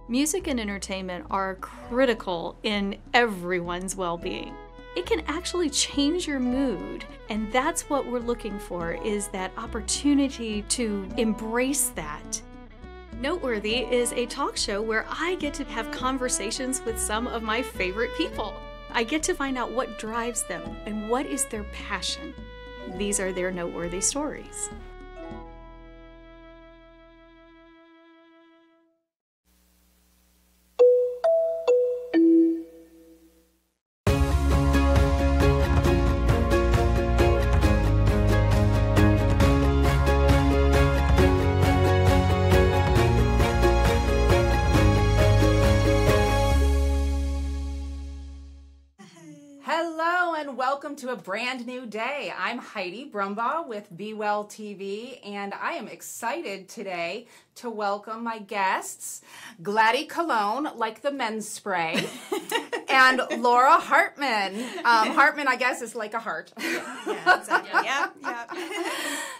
Music and entertainment are critical in everyone's well-being. It can actually change your mood, and that's what we're looking for, is that opportunity to embrace that. Noteworthy is a talk show where I get to have conversations with some of my favorite people. I get to find out what drives them and what is their passion. These are their noteworthy stories. Welcome to a brand new day. I'm Heidi Brumbaugh with Be Well TV, and I am excited today to welcome my guests, Gladi Cologne, like the men's spray, and Laura Hartmann. Hartmann, I guess, is like a heart. Yeah, exactly. Yep.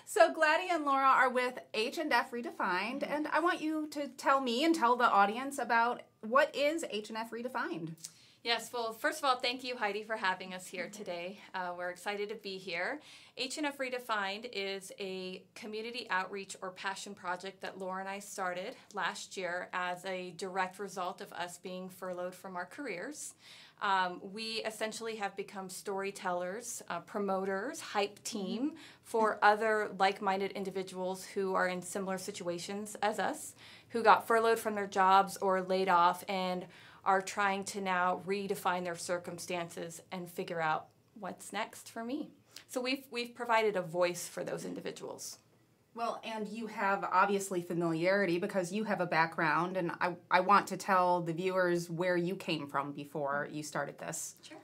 So Gladi and Laura are with H&F Redefined, and I want you to tell me and tell the audience about what is H&F Redefined. Yes, well, first of all, thank you, Heidi, for having us here today. We're excited to be here. H&F Redefined is a community outreach or passion project that Laura and I started last year as a direct result of us being furloughed from our careers. We essentially have become storytellers, promoters, hype team for other like-minded individuals who are in similar situations as us, who got furloughed from their jobs or laid off and are trying to now redefine their circumstances and figure out what's next for me. So we've provided a voice for those individuals. Well, and you have obviously familiarity because you have a background, and I want to tell the viewers where you came from before you started this. Sure.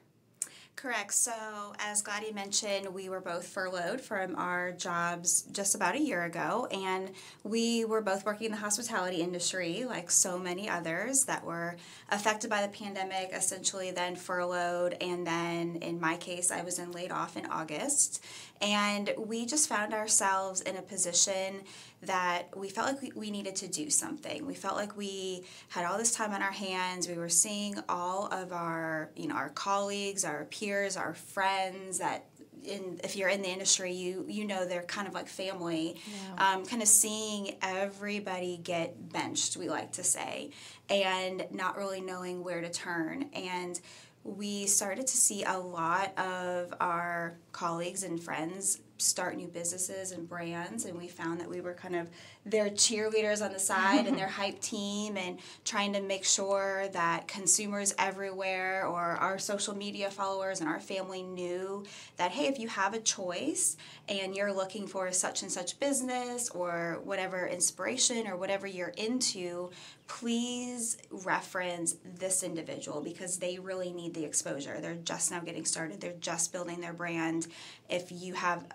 Correct. So as Gladi mentioned, we were both furloughed from our jobs just about a year ago, and we were both working in the hospitality industry like so many others that were affected by the pandemic, essentially then furloughed, and then in my case I was laid off in August. And we just found ourselves in a position that we felt like we needed to do something. We felt like we had all this time on our hands. We were seeing all of our, our colleagues, our peers, our friends that if you're in the industry, you know they're kind of like family. Yeah. Kind of seeing everybody get benched, we like to say, and not really knowing where to turn. And we started to see a lot of our colleagues and friends start new businesses and brands, and we found that we were kind of their cheerleaders on the side and their hype team, and trying to make sure that consumers everywhere or our social media followers and our family knew that, hey, if you have a choice and you're looking for such and such business or whatever inspiration or whatever you're into, please reference this individual because they really need the exposure. They're just now getting started. They're just building their brand. If you have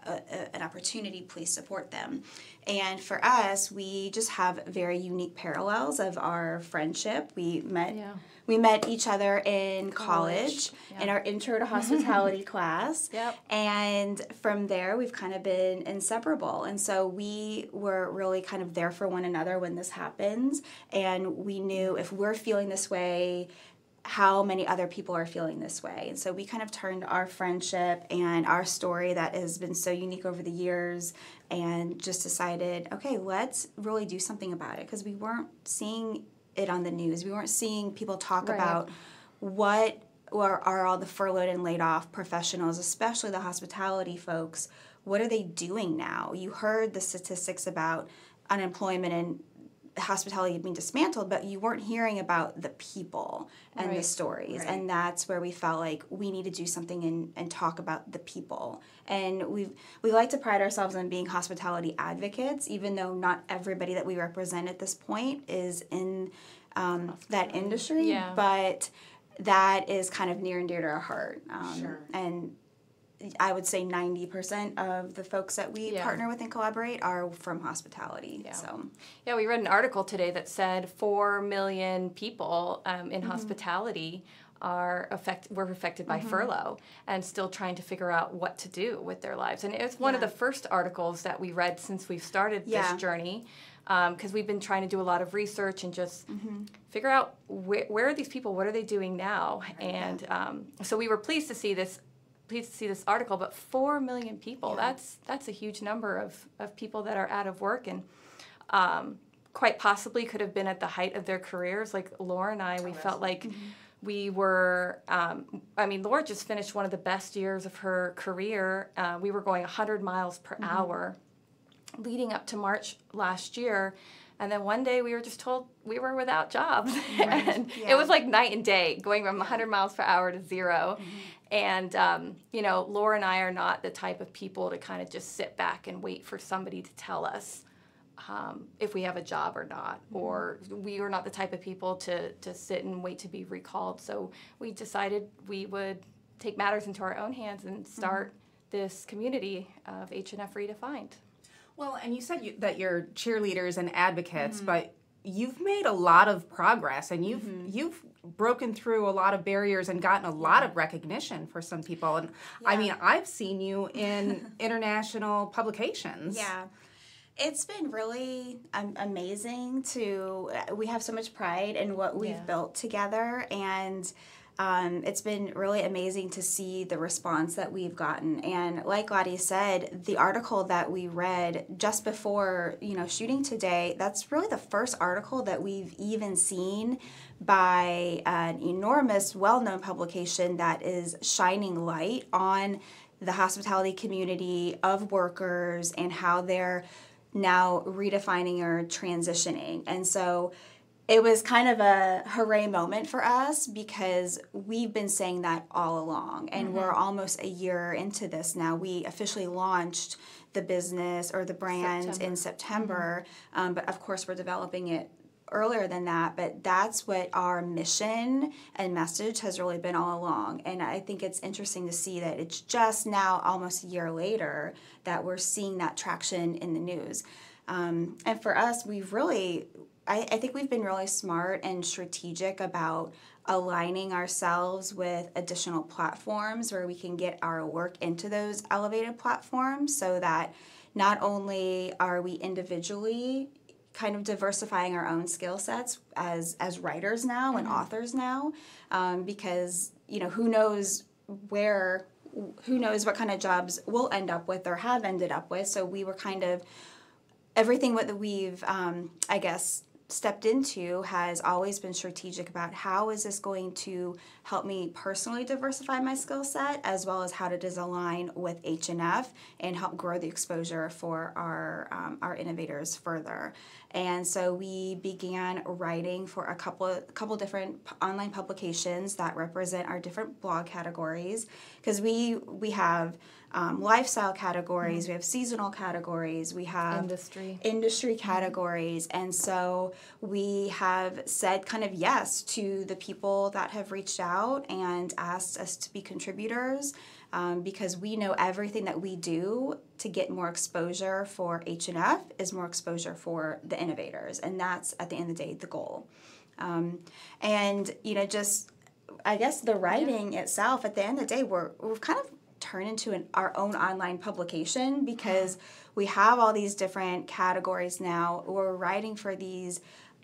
an opportunity, please support them. And for us, we just have very unique parallels of our friendship. We met each other in college. In our intro to hospitality class. Yep. And from there, we've kind of been inseparable. And so we were really kind of there for one another when this happens. And we knew if we're feeling this way, how many other people are feeling this way. And so we kind of turned our friendship and our story that has been so unique over the years and just decided, okay, let's really do something about it, because we weren't seeing it on the news. We weren't seeing people talk about what are all the furloughed and laid off professionals, especially the hospitality folks, what are they doing now? You heard the statistics about unemployment and hospitality being dismantled, but you weren't hearing about the people and the stories. Right. And that's where we felt like we need to do something and talk about the people. And we like to pride ourselves on being hospitality advocates, even though not everybody that we represent at this point is in that industry. Yeah. But that is kind of near and dear to our heart. Sure. And I would say 90% of the folks that we partner with and collaborate are from hospitality. Yeah. So, yeah, we read an article today that said 4 million people in hospitality were affected by furlough and still trying to figure out what to do with their lives. And it was one of the first articles that we read since we've started this journey. because we've been trying to do a lot of research and just figure out where are these people, what are they doing now, and so we were pleased to see this article. But 4 million people, that's a huge number of people that are out of work, and quite possibly could have been at the height of their careers. Like Laura and I, we felt like we were, Laura just finished one of the best years of her career. We were going 100 miles per hour leading up to March last year. And then one day we were just told we were without jobs. And it was like night and day, going from 100 miles per hour to zero. And, Laura and I are not the type of people to kind of just sit back and wait for somebody to tell us if we have a job or not, or we were not the type of people to sit and wait to be recalled. So we decided we would take matters into our own hands and start this community of H&F Redefined. Well, and you said that you're cheerleaders and advocates, but you've made a lot of progress, and you've broken through a lot of barriers and gotten a lot of recognition for some people. And I've seen you in international publications. Yeah. It's been really amazing we have so much pride in what we've built together, and it's been really amazing to see the response that we've gotten. And like Gladi said, the article that we read just before, shooting today, that's really the first article that we've even seen by an enormous, well-known publication that is shining light on the hospitality community of workers and how they're now redefining or transitioning. And so it was kind of a hooray moment for us, because we've been saying that all along, and we're almost a year into this now. We officially launched the business or the brand in September, but of course we're developing it earlier than that, but that's what our mission and message has really been all along. And I think it's interesting to see that it's just now, almost a year later, that we're seeing that traction in the news. And for us, I think we've been really smart and strategic about aligning ourselves with additional platforms where we can get our work into those elevated platforms, so that not only are we individually kind of diversifying our own skill sets as writers now and authors now, because who knows what kind of jobs we'll end up with or have ended up with. So we were kind of, everything that we've stepped into has always been strategic about how is this going to help me personally diversify my skill set, as well as how to align with H&F and help grow the exposure for our innovators further. And so we began writing for a couple different online publications that represent our different blog categories, because we have lifestyle categories, we have seasonal categories, we have industry categories, and so we have said kind of yes to the people that have reached out and asked us to be contributors, because we know everything that we do to get more exposure for H&F is more exposure for the innovators, and that's at the end of the day the goal. And just I guess the writing itself, at the end of the day, we've kind of turned into our own online publication, because we have all these different categories now. We're writing for these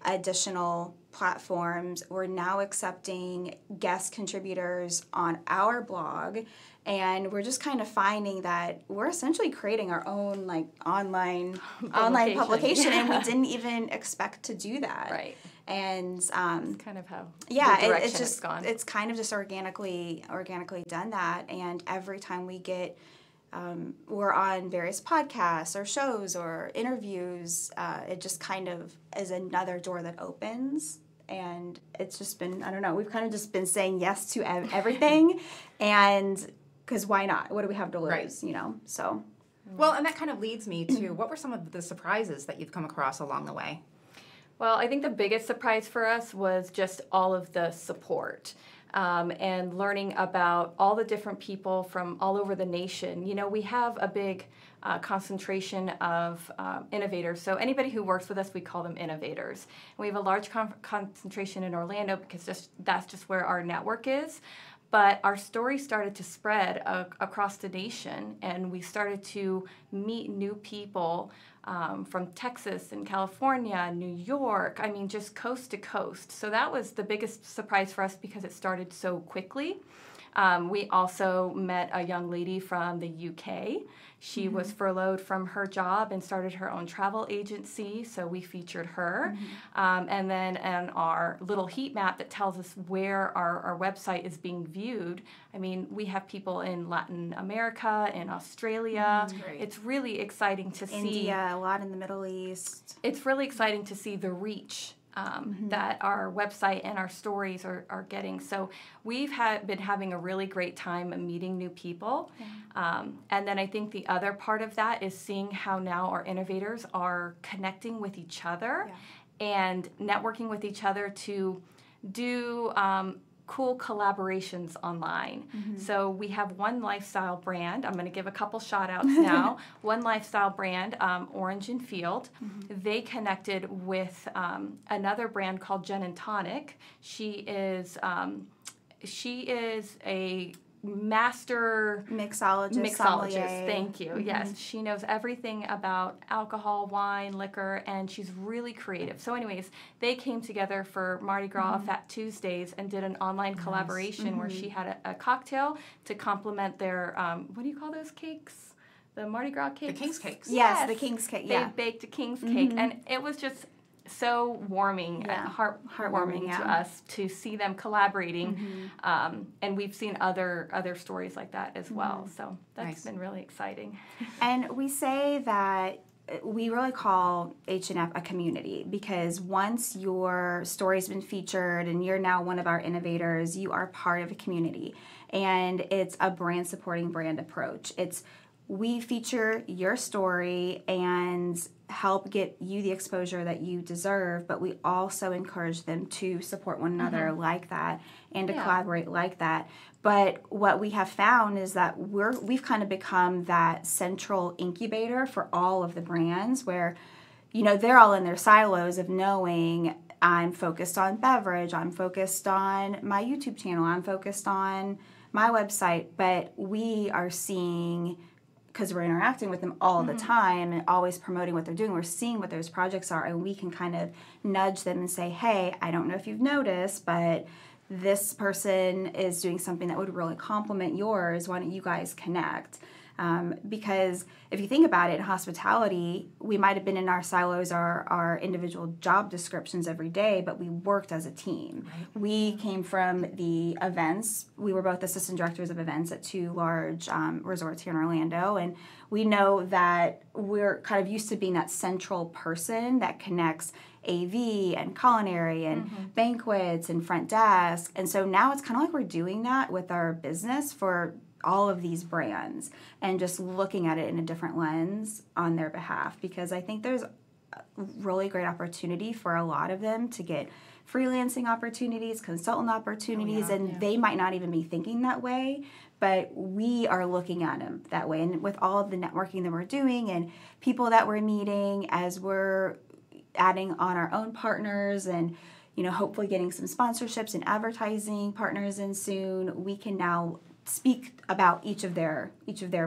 additional platforms. We're now accepting guest contributors on our blog, and we're just kind of finding that we're essentially creating our own online publication, and we didn't even expect to do that. Right. And it's kind of how the direction it's gone. It's kind of just organically done that, and every time we get we're on various podcasts or shows or interviews, it just kind of is another door that opens. And it's just been, I don't know, we've kind of just been saying yes to everything, and because why not? What do we have to lose, right. So. Well, and that kind of leads me to, what were some of the surprises that you've come across along the way? Well, I think the biggest surprise for us was just all of the support. And learning about all the different people from all over the nation. We have a big concentration of innovators. So anybody who works with us, we call them innovators. And we have a large concentration in Orlando, because that's just where our network is. But our story started to spread across the nation, and we started to meet new people from Texas and California, New York, I mean, just coast to coast. So that was the biggest surprise for us because it started so quickly. We also met a young lady from the UK. She was furloughed from her job and started her own travel agency, so we featured her. And then on our little heat map that tells us where our website is being viewed, I mean, we have people in Latin America, in Australia. It's really exciting to see. India, a lot in the Middle East. It's really exciting to see the reach that our website and our stories are getting. So we've been having a really great time meeting new people. And then I think the other part of that is seeing how now our innovators are connecting with each other and networking with each other to do cool collaborations online. So we have one lifestyle brand. I'm going to give a couple shout outs now. One lifestyle brand, Orange and Field. They connected with another brand called Gin and Tonic. She is a master mixologist. Thank you. Yes, she knows everything about alcohol, wine, liquor, and she's really creative. So anyways, they came together for Mardi Gras Fat Tuesdays and did an online collaboration where she had a cocktail to complement their what do you call those cakes? The Mardi Gras cakes? The King's Cakes. Yes, the King's Cake. They baked a King's Cake, and it was just so warming and heartwarming to us to see them collaborating, and we've seen other stories like that as well. So that's been really exciting. And we say that we really call H&F a community because once your story's been featured and you're now one of our innovators, you are part of a community, and it's a brand supporting brand approach. We feature your story and help get you the exposure that you deserve, but we also encourage them to support one another like that and to collaborate like that. But what we have found is that we've kind of become that central incubator for all of the brands where, they're all in their silos of knowing I'm focused on beverage, I'm focused on my YouTube channel, I'm focused on my website, but we are seeing, because we're interacting with them all the time and always promoting what they're doing, we're seeing what those projects are, and we can kind of nudge them and say, hey, I don't know if you've noticed, but this person is doing something that would really complement yours. Why don't you guys connect? Because if you think about it, in hospitality, we might have been in our silos, our individual job descriptions every day, but we worked as a team. We came from the events. We were both assistant directors of events at two large resorts here in Orlando, and we know that we're kind of used to being that central person that connects AV and culinary and banquets and front desk. And so now it's kind of like we're doing that with our business for all of these brands and just looking at it in a different lens on their behalf, because I think there's a really great opportunity for a lot of them to get freelancing opportunities, consultant opportunities, and they might not even be thinking that way, but we are looking at them that way. And with all of the networking that we're doing and people that we're meeting as we're adding on our own partners and hopefully getting some sponsorships and advertising partners in soon, we can now speak about each of their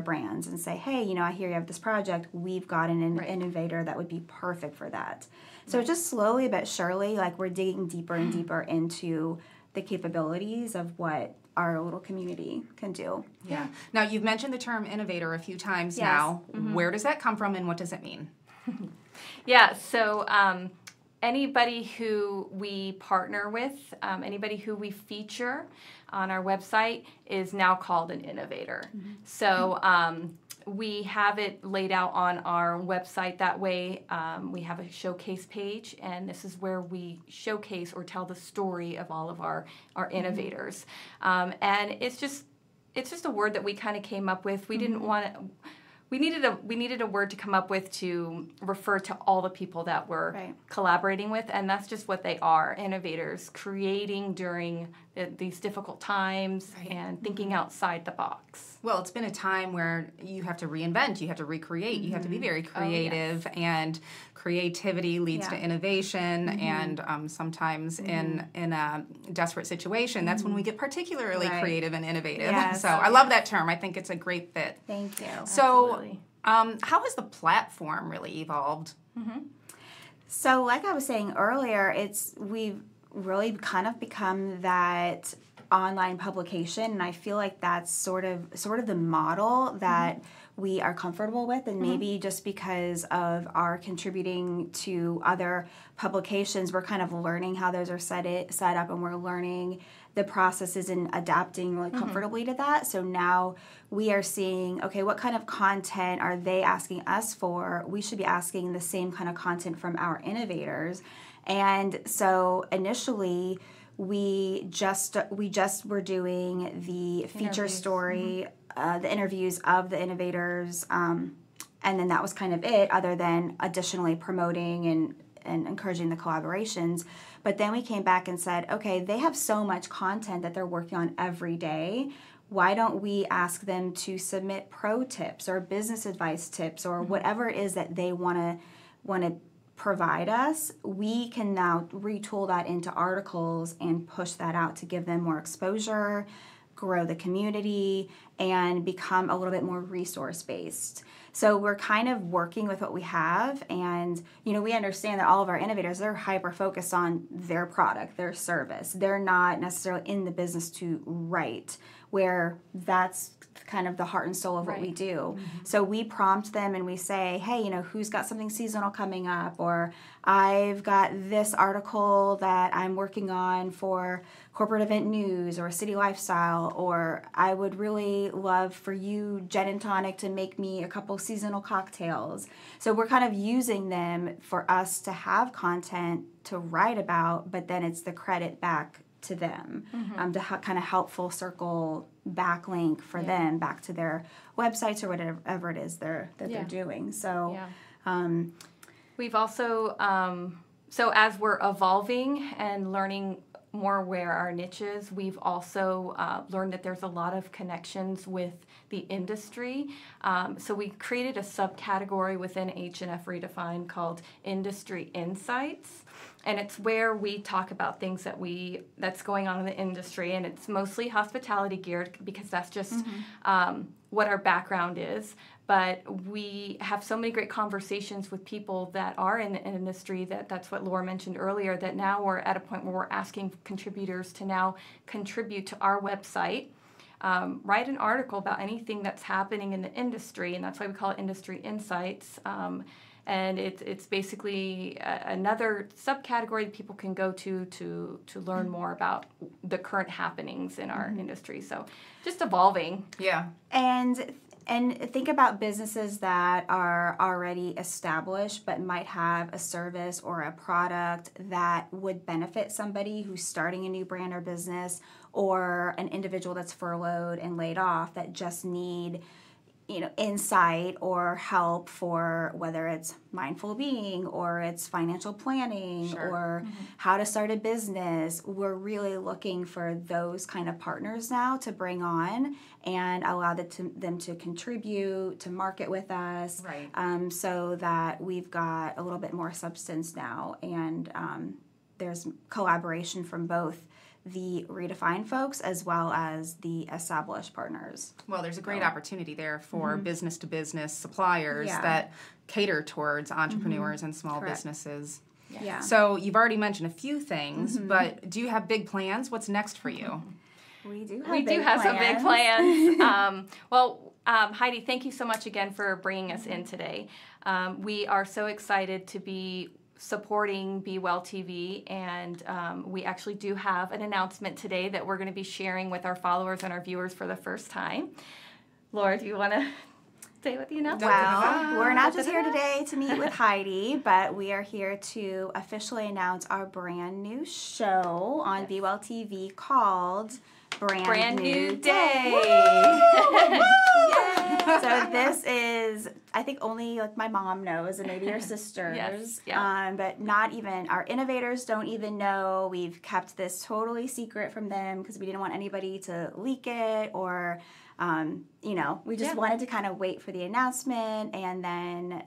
brands and say, hey, I hear you have this project. We've got an innovator that would be perfect for that. So just slowly but surely, like we're digging deeper and deeper into the capabilities of what our little community can do. Yeah. Now, you've mentioned the term innovator a few times now. Where does that come from and what does it mean? So anybody who we partner with, anybody who we feature on our website is now called an innovator. So we have it laid out on our website that way. We have a showcase page, and this is where we showcase or tell the story of all of our innovators. And it's just a word that we kind of came up with. We didn't want to... We needed a word to come up with to refer to all the people that we're collaborating with, and that's just what they are, innovators, creating during these difficult times and thinking outside the box. Well, it's been a time where you have to reinvent, you have to recreate, you have to be very creative, and creativity leads to innovation, and sometimes in a desperate situation, that's when we get particularly creative and innovative. Yes. So I love that term. I think it's a great fit. Thank you. So how has the platform really evolved? So like I was saying earlier, we've really kind of become that online publication, and I feel like that's sort of the model that we are comfortable with, and maybe just because of our contributing to other publications, we're kind of learning how those are set up, and we're learning the processes and adapting really comfortably to that. So now we are seeing, okay, what kind of content are they asking us for? We should be asking the same kind of content from our innovators. And so initially, we just were doing the feature story, the interviews of the innovators, and then that was kind of it, other than additionally promoting and encouraging the collaborations. But then we came back and said, okay, they have so much content that they're working on every day. Why don't we ask them to submit pro tips or business advice tips or whatever it is that they want to provide us? We can now retool that into articles and push that out to give them more exposure, grow the community, and become a little bit more resource-based. So we're kind of working with what we have, and we understand that all of our innovators, they're hyper-focused on their product, their service. They're not necessarily in the business to write, where that's kind of the heart and soul of what we do. So we prompt them and we say, hey, who's got something seasonal coming up? Or I've got this article that I'm working on for corporate event news or city lifestyle, or I would really love for you, Gin and Tonic, to make me a couple seasonal cocktails. So we're kind of using them for us to have content to write about, but then it's the credit back to them, to kind of help full circle backlink for them back to their websites or whatever it is they're doing. So we've also so as we're evolving and learning more where our niche is, we've also learned that there's a lot of connections with the industry. So we created a subcategory within H&F Redefined called Industry Insights. And it's where we talk about things that's going on in the industry, and it's mostly hospitality geared because that's just what our background is. But we have so many great conversations with people that are in the industry that's what Laura mentioned earlier, that now we're at a point where we're asking contributors to now contribute to our website, write an article about anything that's happening in the industry, and that's why we call it Industry Insights. And it's basically another subcategory that people can go to learn more about the current happenings in our industry. So just evolving. Yeah. And think about businesses that are already established but might have a service or a product that would benefit somebody who's starting a new brand or business, or an individual that's furloughed and laid off that just need insight or help for whether it's mindful being or it's financial planning or how to start a business. We're really looking for those kind of partners now to bring on and allow them to contribute, to market with us, so that we've got a little bit more substance now. And there's collaboration from both the Redefined folks as well as the established partners. Well, there's a great opportunity there for business-to-business suppliers that cater towards entrepreneurs and small businesses. Yeah. So you've already mentioned a few things, but do you have big plans? What's next for you? We do have some big plans. Heidi, thank you so much again for bringing us in today. We are so excited to be supporting Be Well TV, and we actually do have an announcement today that we're going to be sharing with our followers and our viewers for the first time. Laura, do you want to say what the announcement is? Well, we're not just here today to meet with Heidi, but we are here to officially announce our brand new show on Be Well TV called Brand New Day. So this is, I think only my mom knows, and maybe your sisters. But not even our innovators don't even know. We've kept this totally secret from them because we didn't want anybody to leak it, or we just wanted to kind of wait for the announcement and then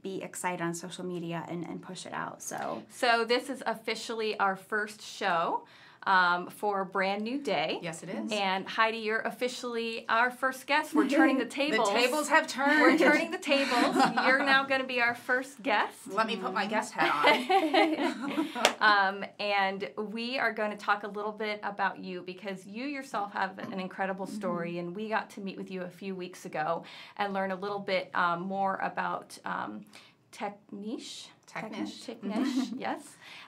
be excited on social media and push it out. So this is officially our first show for a brand new day. Yes, it is. And Heidi, you're officially our first guest. We're turning the tables. The tables have turned. We're turning the tables. You're now going to be our first guest. Let me put my guest hat on. And we are going to talk a little bit about you because you yourself have an incredible story, and we got to meet with you a few weeks ago and learn a little bit more about Techniche, yes,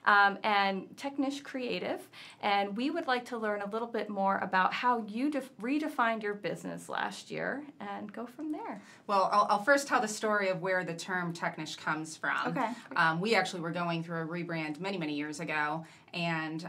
and Techniche Creative, and we would like to learn a little bit more about how you redefined your business last year and go from there. Well, I'll first tell the story of where the term Techniche comes from. Okay. We actually were going through a rebrand many, many years ago and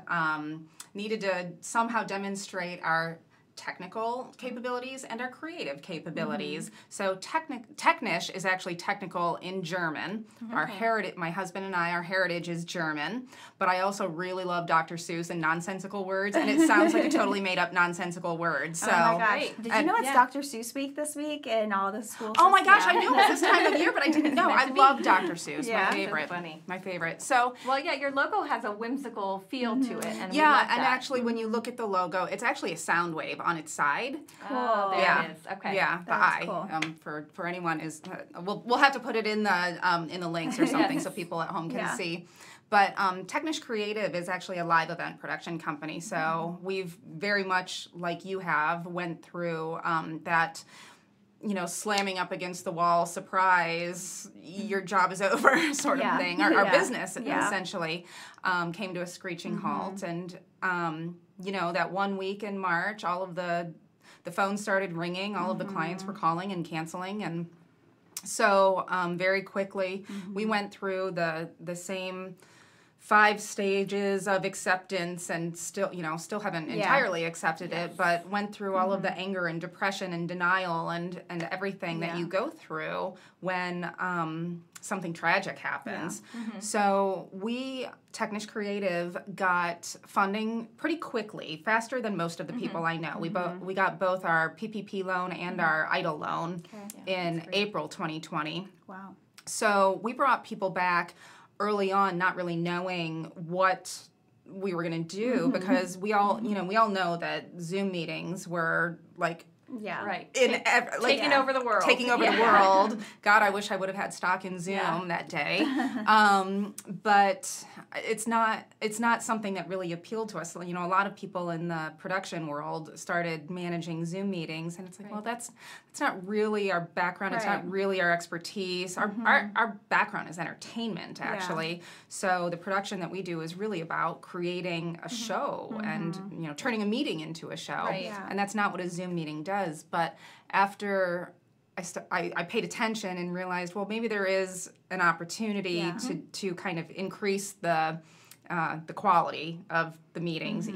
needed to somehow demonstrate our technical capabilities and our creative capabilities. So Techniche is actually technical in German. Our heritage, my husband and I, our heritage is German, but I also really love Dr. Seuss and nonsensical words, and it sounds like a totally made up nonsensical word. So, oh my gosh. Right. Did you know it's Dr. Seuss week this week in all the schools? Oh my gosh, I knew it was this time of year, but I didn't know. I love Dr. Seuss, Yeah. my favorite. That's funny. My favorite. So, Well, yeah, your logo has a whimsical feel to it, and we yeah, love and that. actually when you look at the logo, it's actually a sound wave on its side. Oh, there Yeah. it is. Okay. Yeah, the That's eye. cool. For anyone is we'll have to put it in the links or something so people at home can see. But Techniche Creative is actually a live event production company. So we've very much like you have went through that. Slamming up against the wall, surprise, your job is over sort of thing. Our business essentially came to a screeching halt. And, that 1 week in March, all of the phones started ringing, all of the clients were calling and canceling. And so very quickly, we went through the same 5 stages of acceptance and still haven't entirely accepted it, but went through all of the anger and depression and denial and everything that you go through when something tragic happens. So we, Techniche Creative, got funding pretty quickly, faster than most of the people I know. We got both our PPP loan and our EIDL loan in April 2020. Wow. So we brought people back early on, not really knowing what we were going to do because we all know that Zoom meetings were like Right. Taking over the world. Taking over the world. God, I wish I would have had stock in Zoom that day. But it's not something that really appealed to us. A lot of people in the production world started managing Zoom meetings, and it's like, well, that's not really our background. It's not really our expertise. Our background is entertainment, actually. So the production that we do is really about creating a show and turning a meeting into a show. Right. And that's not what a Zoom meeting does. But after I paid attention and realized, well, maybe there is an opportunity to kind of increase the quality of the meetings,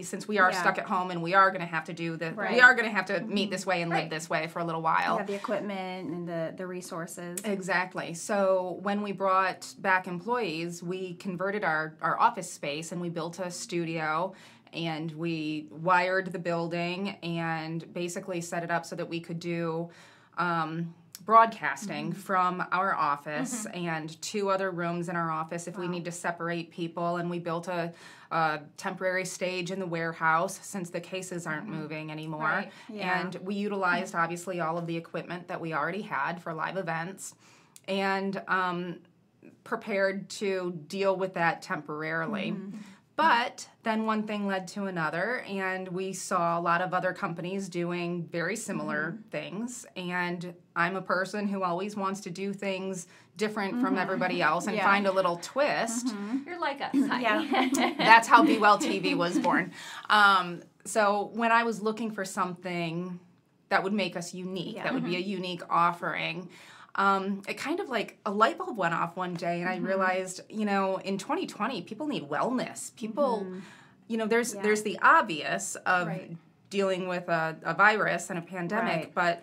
since we are stuck at home and we are going to have to do we are going to have to meet this way and live this way for a little while. Yeah, the equipment and the resources. Exactly. So when we brought back employees, we converted our office space and we built a studio. And we wired the building and basically set it up so that we could do broadcasting from our office and 2 other rooms in our office if we need to separate people. And we built a temporary stage in the warehouse since the cases aren't moving anymore. Right. Yeah. And we utilized, obviously, all of the equipment that we already had for live events and prepared to deal with that temporarily. But then one thing led to another, and we saw a lot of other companies doing very similar things. And I'm a person who always wants to do things different from everybody else and find a little twist. You're like us, Heidi. That's how Be Well TV was born. So when I was looking for something that would make us unique, that would be a unique offering, it kind of like a light bulb went off one day, and I realized, in 2020, people need wellness. People, there's the obvious of dealing with a virus and a pandemic, but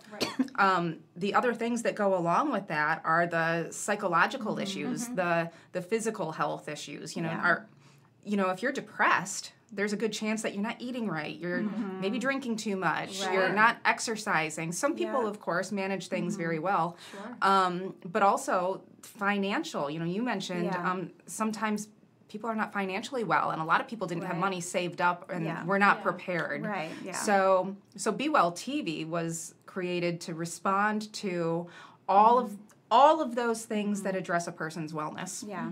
the other things that go along with that are the psychological issues, the physical health issues. If you're depressed, there's a good chance that you're not eating right. You're maybe drinking too much. Right. You're not exercising. Some people, Yeah. of course, manage things very well. Sure. But also financial. You mentioned sometimes people are not financially well, and a lot of people didn't have money saved up and were not prepared. Right, yeah. So Be Well TV was created to respond to all of those things that address a person's wellness. Yeah.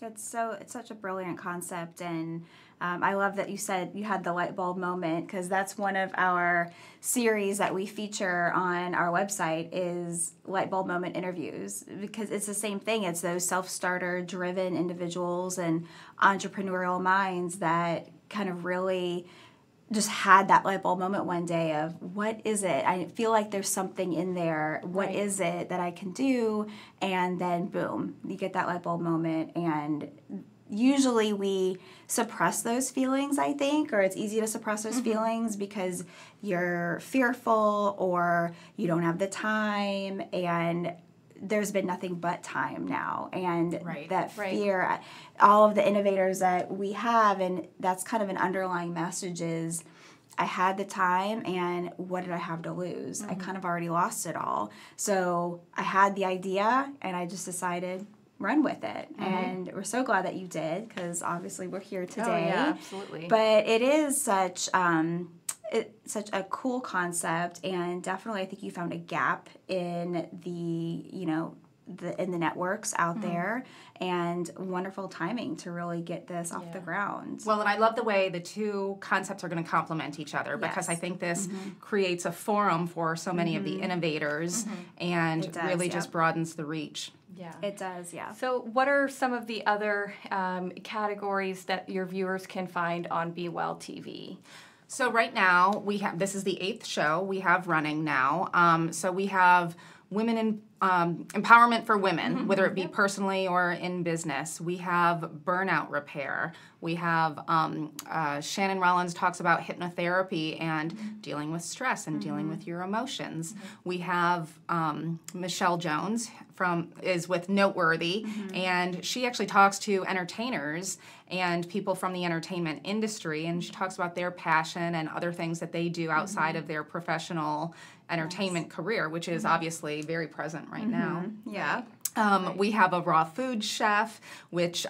It's such a brilliant concept, and I love that you said you had the light bulb moment, because that's one of our series that we feature on our website is light bulb moment interviews, because it's the same thing. It's those self-starter driven individuals and entrepreneurial minds that kind of really just had that light bulb moment one day of, what is it? I feel like there's something in there. What is it that I can do? And then boom, you get that light bulb moment. And usually we suppress those feelings, I think, or it's easy to suppress those feelings because you're fearful or you don't have the time, and there's been nothing but time now, and that fear, all of the innovators that we have, and that's kind of an underlying message is, I had the time, and what did I have to lose? I kind of already lost it all. So I had the idea, and I just decided, run with it. And we're so glad that you did, because obviously we're here today. Oh, yeah, absolutely. But it is such a cool concept, and definitely I think you found a gap in the networks out there, and wonderful timing to really get this off the ground. Well, and I love the way the two concepts are going to complement each other, because I think this creates a forum for so many of the innovators, and It does, really just broadens the reach. Yeah. It does, yeah. So what are some of the other categories that your viewers can find on Be Well TV? So right now, this is the 8th show we have running now. So we have women in empowerment for women, whether it be personally or in business. We have burnout repair. We have Shannon Rollins talks about hypnotherapy and dealing with stress and dealing with your emotions. We have Michelle Jones is with Noteworthy, and she actually talks to entertainers and people from the entertainment industry, and she talks about their passion and other things that they do outside of their professional entertainment career, which is obviously very present right now. Yeah. We have a raw food chef, which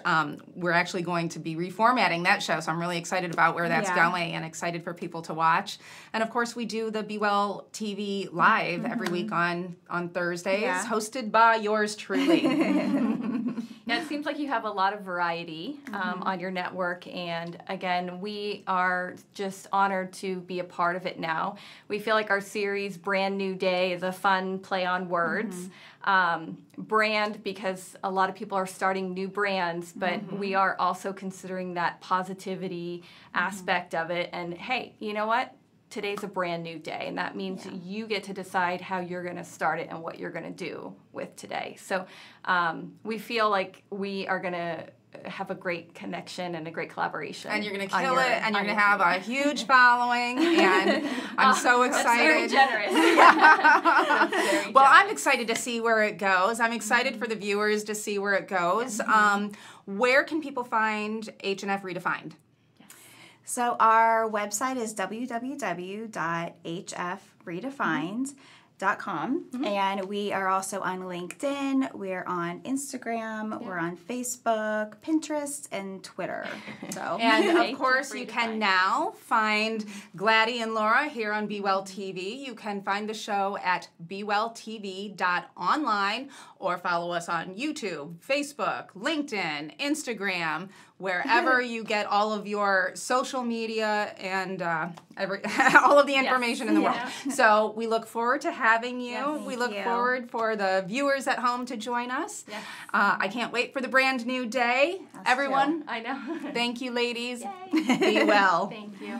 we're actually going to be reformatting that show, so I'm really excited about where that's going and excited for people to watch. And of course, we do the Be Well TV live every week on Thursdays, hosted by yours truly. Yeah, it seems like you have a lot of variety on your network, and again, we are just honored to be a part of it now. We feel like our series, Brand New Day, is a fun play on words. Brand, because a lot of people are starting new brands, but we are also considering that positivity aspect of it, and hey, you know what? Today's a brand new day, and that means you get to decide how you're going to start it and what you're going to do with today. So we feel like we are going to have a great connetion and a great collaboration. And you're going to kill it, and you're going to have a huge following, and I'm so excited. That's very generous. That's very generous. Well, I'm excited to see where it goes. I'm excited for the viewers to see where it goes. Where can people find H&F Redefined? So our website is www.hfredefined.com, and we are also on LinkedIn, we're on Instagram, we're on Facebook, Pinterest, and Twitter. So And of course, you can now find Gladi and Laura here on Be Well TV. You can find the show at bewelltv.online, or follow us on YouTube, Facebook, LinkedIn, Instagram, wherever you get all of your social media and all of the information in the world. So we look forward to having you. We look forward for the viewers at home to join us. Yes. I can't wait for the brand new day. Everyone, I know. thank you, ladies. Yay. Be well. Thank you.